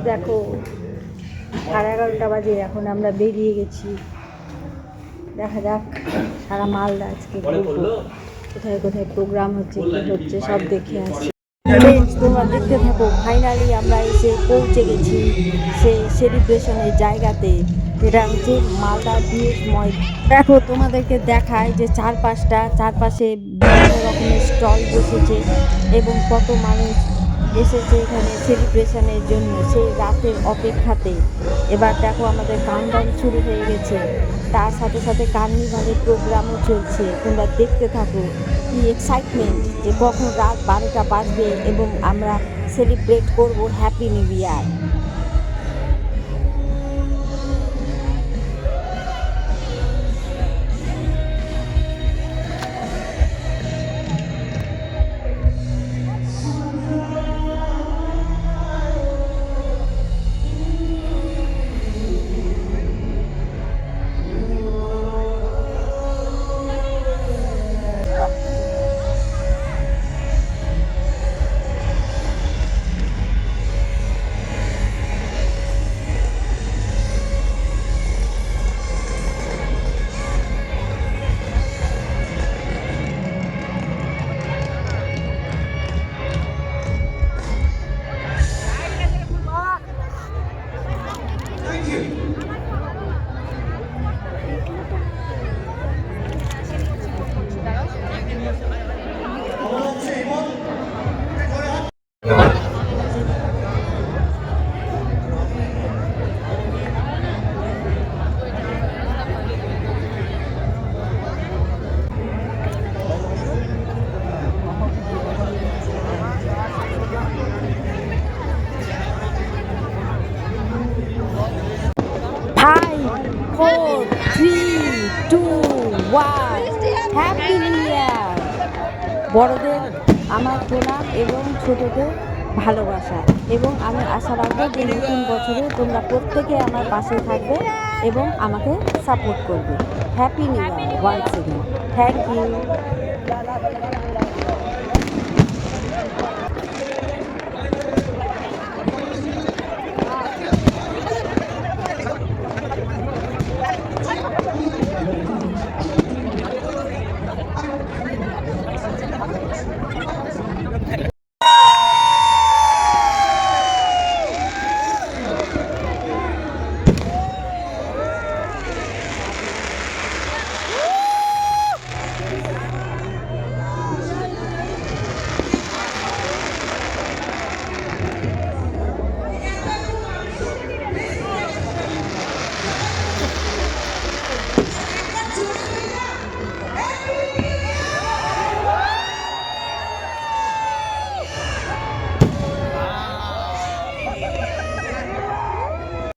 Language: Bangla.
দেখো 11:30 বাজে, এখন আমরা বেরিয়ে গেছি। দেখা যাক সারা মালদা আজকে কোথায় কোথায় প্রোগ্রাম হচ্ছে, কি হচ্ছে সব দেখে আসছি। তোমরা দেখতে থাকো। ফাইনালি আমরা এসে পৌঁছে গেছি সেই সেলিব্রেশনের জায়গাতে, যেটা হচ্ছে মালদা ডিএস ময়দান। দেখো তোমাদেরকে দেখায় যে চারপাশে বিভিন্ন রকমের স্টল বসেছে এবং কত মানুষ এসেছে এখানে সেলিব্রেশনের জন্য সেই রাতের অপেক্ষাতে। এবার দেখো আমাদের কাউন্টডাউন শুরু হয়ে গেছে, তার সাথে সাথে কার্নিভালের প্রোগ্রামও চলছে। তোমরা দেখতে থাকো, কি এক্সাইটমেন্ট যে কখন রাত 12টা বাজবে এবং আমরা সেলিব্রেট করব হ্যাপি নিউ ইয়ার। হ্যাপি নিউ ইয়ার। বড়দের আমার প্রণাম এবং ছোটদের ভালোবাসা, এবং আমি আশা রাখবো যে নতুন বছরে তোমরা প্রত্যেকে আমার পাশে থাকবে এবং আমাকে সাপোর্ট করবে। Happy new year once again. Thank you.